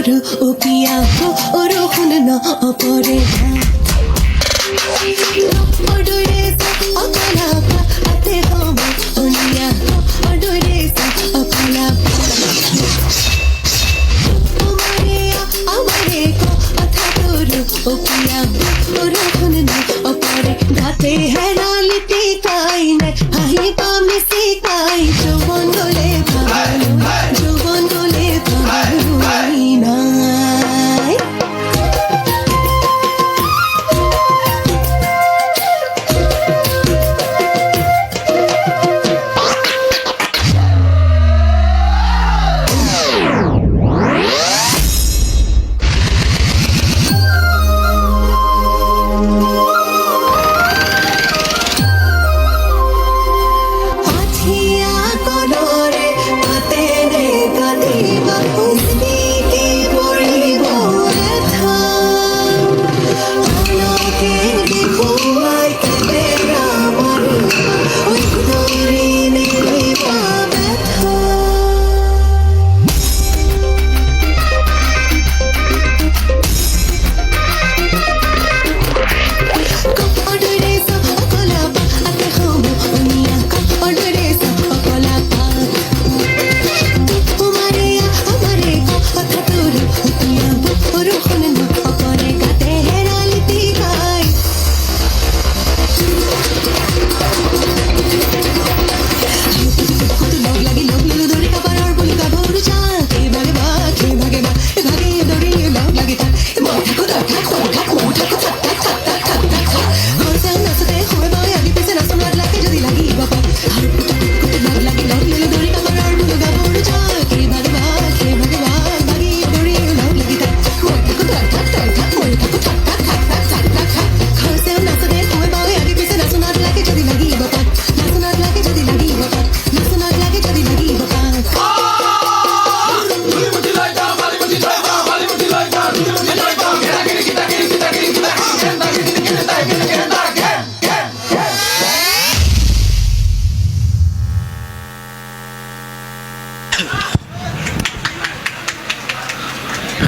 তোৰো অপিয়া অৰখন ন অপৰে অডৰে অকলা আতে হ'ব অনিয়া অডৰে অকলা আমাৰে কথা তোৰো অপিয়া অৰখন ন অপৰে গাতে হেৰালি টিকাই নাই হাঁহিবা মিচিকাই যৌৱন গলে ভালো যৌৱন গলে ভালো নাই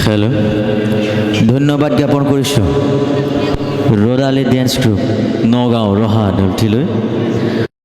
হ্যালো ধন্যবাদ জ্ঞাপন কৰিছোঁ ৰ'দালি ডেন্স গ্ৰুপ নগাঁও ৰহা উঠিলৈ